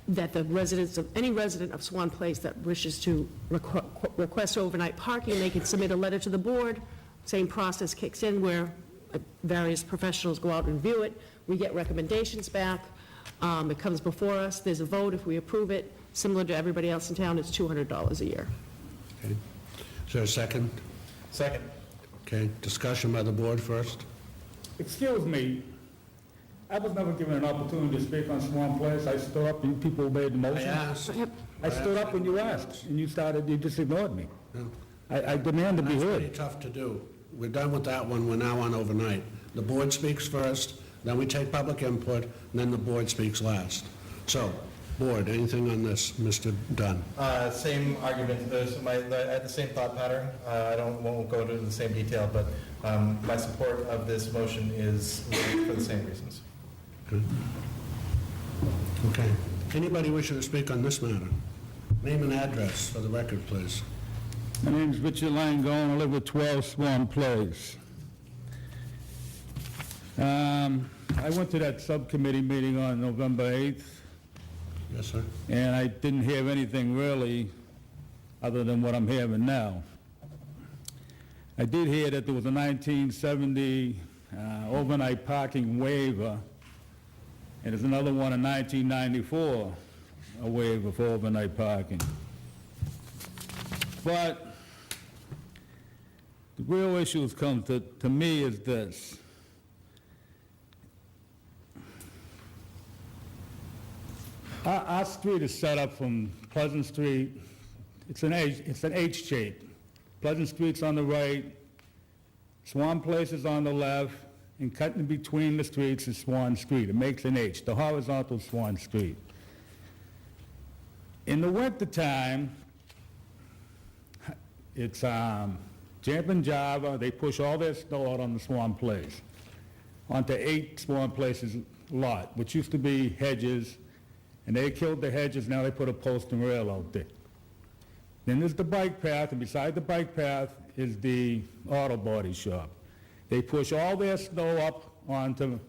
that the residents of, any resident of Swan Place that wishes to request overnight parking, they can submit a letter to the board. Same process kicks in where various professionals go out and view it. We get recommendations back. It comes before us. There's a vote. If we approve it, similar to everybody else in town, it's $200 a year. Okay. Is there a second? Second. Okay, discussion by the board first. Excuse me, I was never given an opportunity to speak on Swan Place. I stood up and people made the I motion. asked. I stood up when you asked, and you just ignored me. I demand to be That's heard. pretty tough to do. We're done with that one, we're now on overnight. The board speaks first, then we take public input, and then the board speaks last. So, board, anything on this, Mr. Dunn? Same argument. I had the same thought pattern. Won't go into the same detail, but my support of this motion is for the same reasons. Good. Okay. Anybody wishing to speak on this matter? Name and address for the record, please. My name's Richard Langone. I live at 12 Swan Place. I went to that subcommittee meeting on November 8th, Yes, sir. and I didn't hear anything really other than what I'm hearing now. I did hear that there was a 1970 overnight parking waiver, and there's another one in 1994, a waiver for overnight parking. But the real issues come to me is this. Our street is set up from Pleasant Street. It's an H shape. Pleasant Street's on the right, Swan Place is on the left, and cut in between the streets is Swan Street. It makes an H, the horizontal Swan Street. In the wintertime, it's Jamp and Java. They push all their snow out on the Swan Place, onto 8 Swan Places lot, which used to be hedges, and they killed the hedges. Now they put a post and rail out there. Then there's the bike path, and beside the bike path is the auto body shop. They push all their snow up onto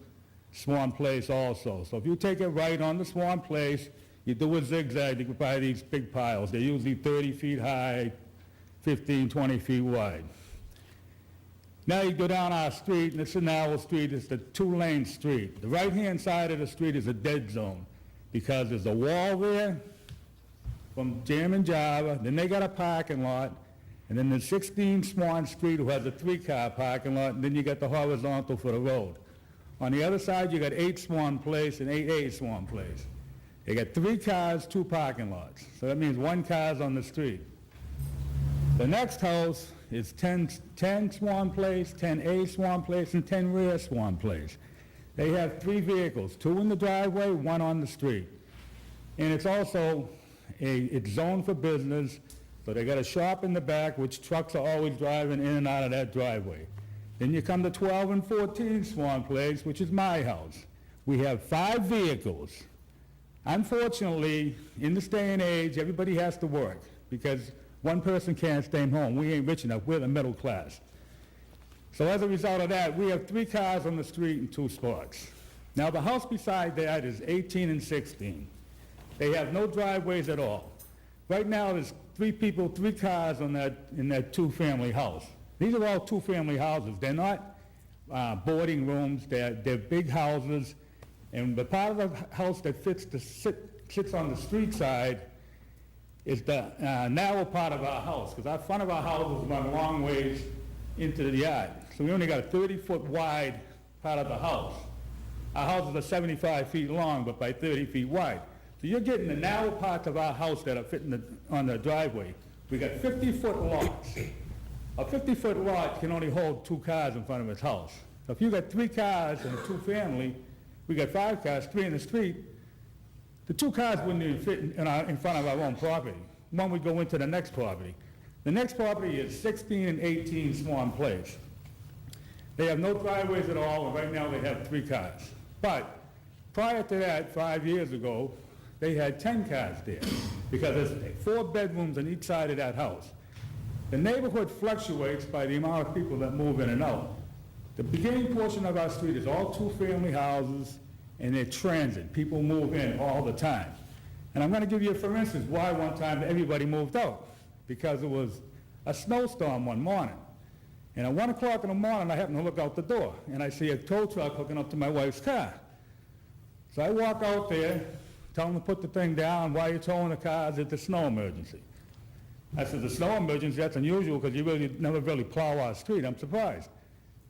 Swan Place also. So if you take it right on the Swan Place, you do a zigzag, you can buy these big piles. They're usually 30 feet high, 15, 20 feet wide. Now you go down our street, and it's a narrow street. It's the 2-lane street. The right-hand side of the street is a dead zone because there's a wall there from Jam and Java. Then they got a parking lot, and then there's 16 Swan Street, who has a 3-car parking lot, and then you got the horizontal for the road. On the other side, you got 8 Swan Place and 8A Swan Place. They got 3 cars, 2 parking lots. So that means 1 car's on the street. The next house is 10 Swan Place, 10A Swan Place, and 10 Rear Swan Place. They have 3 vehicles, 2 in the driveway, 1 on the street. And it's also it's zoned for business, so they got a shop in the back, which trucks are always driving in and out of that driveway. Then you come to 12 and 14 Swan Place, which is my house. We have 5 vehicles. Unfortunately, in this day and age, everybody has to work because one person can't stay home. We ain't rich enough. We're the middle class. So as a result of that, we have 3 cars on the street and 2 spots. Now, the house beside that is 18 and 16. They have no driveways at all. Right now, there's 3 people, 3 cars in that 2-family house. These are all 2-family houses. They're not boarding rooms. They're big houses. And the part of the house that sits on the street side is the narrow part of our house, because our front of our houses run long ways into the yard. So we only got a 30-foot wide part of the house. Our houses are 75 feet long, but by 30 feet wide. So you're getting the narrow parts of our house that are fitting on the driveway. We got 50-foot lots. A 50-foot lot can only hold 2 cars in front of its house. So if you got 3 cars and a 2-family, we got 5 cars, 3 in the street. The 2 cars wouldn't even fit in front of our own property. One would go into the next property. The next property is 16 and 18 Swan Place. They have no driveways at all, and right now they have 3 cars. But prior to that, 5 years ago, they had 10 cars there because there's 4 bedrooms on each side of that house. The neighborhood fluctuates by the amount of people that move in and out. The beginning portion of our street is all 2-family houses, and they're transit. People move in all the time. And I'm going to give you, for instance, why one time everybody moved out. Because it was a snowstorm one morning. And at 1 o'clock in the morning, I happened to look out the door, and I see a tow truck hooking up to my wife's car. So I walk out there, tell them to put the thing down. Why are you towing the car? Is it the snow emergency? I said, the snow emergency, that's unusual because you never really plow our street. I'm surprised.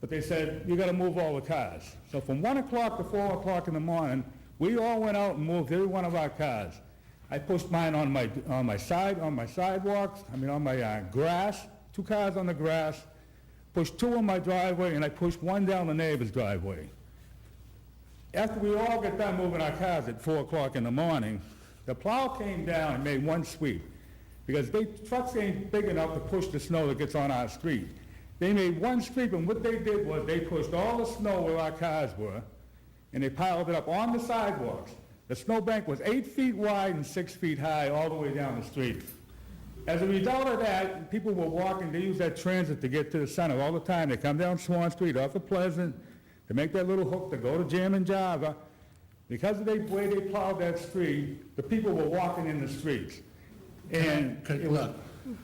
But they said, you got to move all the cars. So from 1 o'clock to 4 o'clock in the morning, we all went out and moved every one of our cars. I pushed mine on my sidewalks, on my grass, 2 cars on the grass, pushed 2 on my driveway, and I pushed 1 down the neighbor's driveway. After we all got done moving our cars at 4 o'clock in the morning, the plow came down and made 1 sweep because trucks ain't big enough to push the snow that gets on our street. They made 1 sweep, and what they did was they pushed all the snow where our cars were, and they piled it up on the sidewalks. The snowbank was 8 feet wide and 6 feet high all the way down the street. As a result of that, people were walking, they use that transit to get to the center all the time. They come down Swan Street off of Pleasant, to make that little hook to go to Jam and Java. Because of the way they plowed that street, the people were walking in the streets. And Look,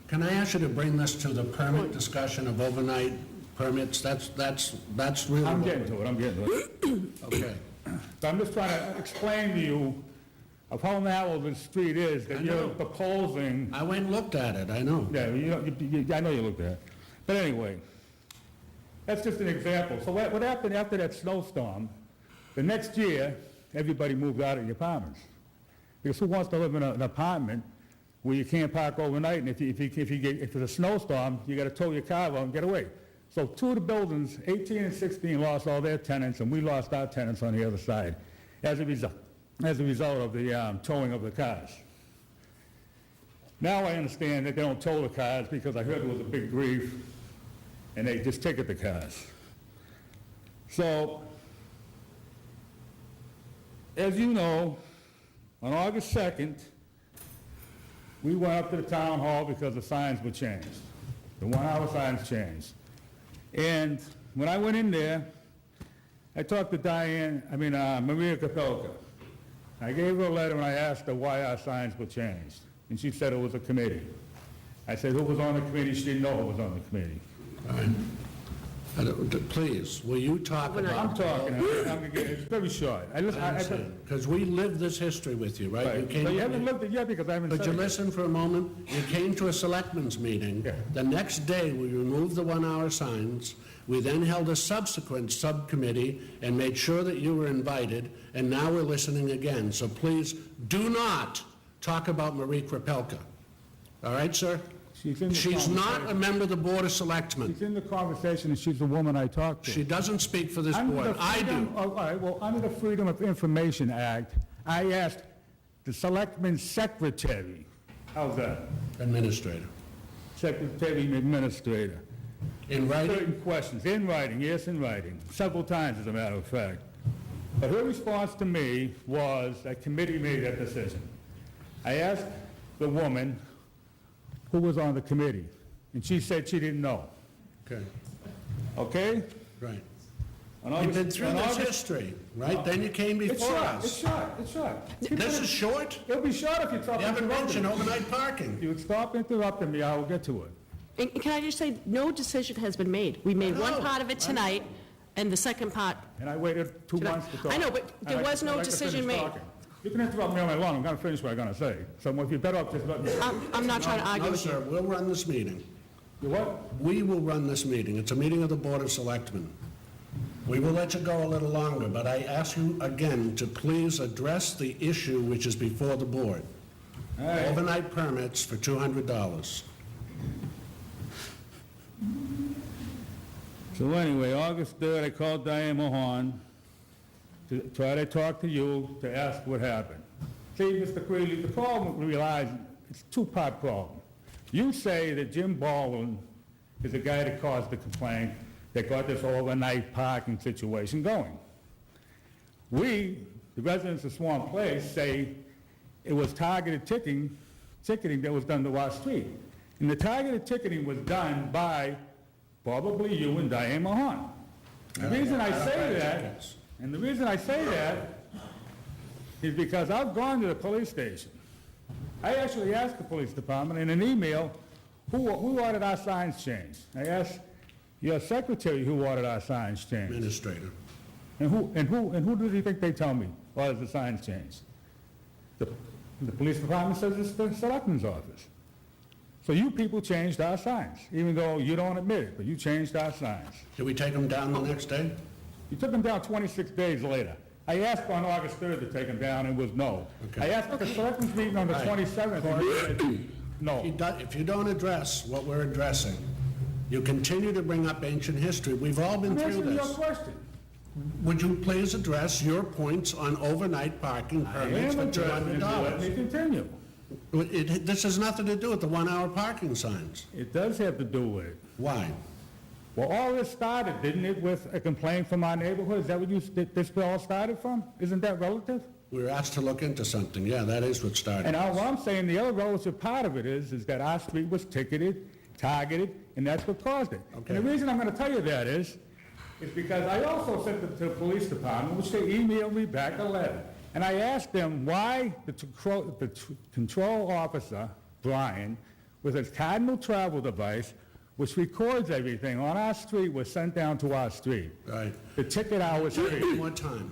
can I ask you to bring this to the permit discussion of overnight permits? That's really... I'm getting to it. Okay. So I'm just trying to explain to you of how narrow the street is that you're proposing. I went and looked at it, I know. Yeah, I know you looked at it. But anyway, that's just an example. So what happened after that snowstorm, the next year, everybody moved out of the apartments. Because who wants to live in an apartment where you can't park overnight, and if it's a snowstorm, you got to tow your car out and get away. So 2 of the buildings, 18 and 16, lost all their tenants, and we lost our tenants on the other side as a result of the towing of the cars. Now I understand that they don't tow the cars because I heard there was a big grief, and they just ticket the cars. So, as you know, on August 2nd, we went up to the town hall because the signs were changed. The 1-hour signs changed. And when I went in there, I talked to Maria Kapelka. I gave her a letter and I asked her why our signs were changed. And she said it was a committee. I said, who was on the committee? She didn't know who was on the committee. All right. Please, will you talk about... I'm talking. It's very short. Because we lived this history with you, right? Right. So you haven't lived it yet because I haven't said it. But you listen for a moment. You came to a selectmen's meeting. Yeah. The next day, we removed the 1-hour signs. We then held a subsequent subcommittee and made sure that you were invited, and now we're listening again. So please, do not talk about Marie Krapelka. All right, sir? She's not a member of the Board of Selectmen. She's in the conversation, and she's the woman I talked to. She doesn't speak for this board. I do. All right, well, under the Freedom of Information Act, I asked the Selectman's secretary, how's that? Administrator. Secretary Administrator. In writing? Certain questions, in writing, yes, in writing, several times, as a matter of fact. But her response to me was, a committee made that decision. I asked the woman who was on the committee, and she said she didn't know. Okay, Okay? right. On You've been August- through on this August- history, right? Then you came It's before short, it's us. short, it's short. This is short? It'll be short if you stop You haven't interrupting mentioned me. overnight parking. If you would stop interrupting me, I will get to it. And can I just say, no decision has been made. We made one know. part of it tonight, and the second part, And I waited 2 months to talk. I know, but there I'd like was to- no I'd like to decision finish made. talking. You can interrupt me all night long, I'm gonna finish what I'm gonna say. So if you're better off just let me... I'm not trying to argue No, with you. sir, we'll run this meeting. You what? We will run this meeting. It's a meeting of the Board of Selectmen. We will let you go a little longer, but I ask you again to please address the issue which is before the board. All right. Overnight permits for $200. So anyway, August 3rd, I called Diane Mahon to try to talk to you to ask what happened. See, Mr. Creeley, the problem, we realize, it's a 2-part problem. You say that Jim Baldwin is the guy that caused the complaint that got this overnight parking situation going. We, the residents of Swan Place, say it was targeted ticketing that was done to our street. And the targeted ticketing was done by probably you and Diane Mahon. The reason I say that is because I've gone to the police station I actually asked the police department in an email, who ordered our signs changed? I asked your secretary who ordered our signs changed. Administrator. And who do you think they tell me orders the signs changed? The police department says it's the selectman's office. So you people changed our signs, even though you don't admit it, but you changed our signs. Did we take them down the next day? You took them down 26 days later. I asked on August 3rd to take them down, and it was no. Okay. I asked at the selectmen's meeting on the 27th, and they said no. If you don't address what we're addressing, you continue to bring up ancient history. We've all been I'm through answering your this. question. Would you please address your points on overnight parking I permits am for addressing it, so let me $200? continue. This has nothing to do with the one-hour parking signs. It does have to do with it. Why? Well, all this started, didn't it, with a complaint from our neighborhood? Is that what this all started from? Isn't that relative? We were asked to look into something. Yeah, that is what started. And what I'm saying, the other relative part of it is that our street was ticketed, targeted, and that's what caused it. Okay. And the reason I'm going to tell you that is because I also sent it to the police department, which they emailed me back a letter. And I asked them why the control officer, Brian, with his Cardinal travel device, which records everything on our street, was sent down to our street. Right. The ticket hours One free. more time.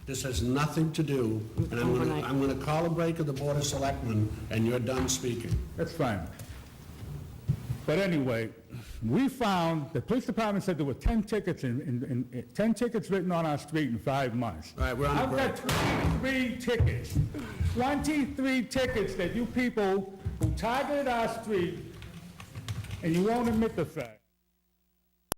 This has nothing to do, and I'm going to call a break of the Board of Selectmen, and you're done speaking. That's fine. But anyway, we found, the police department said there were 10 tickets 10 tickets written on our street in 5 months. All right, we're on a I've got 23 tickets. 23 tickets that you people who targeted our street, and you won't admit the fact.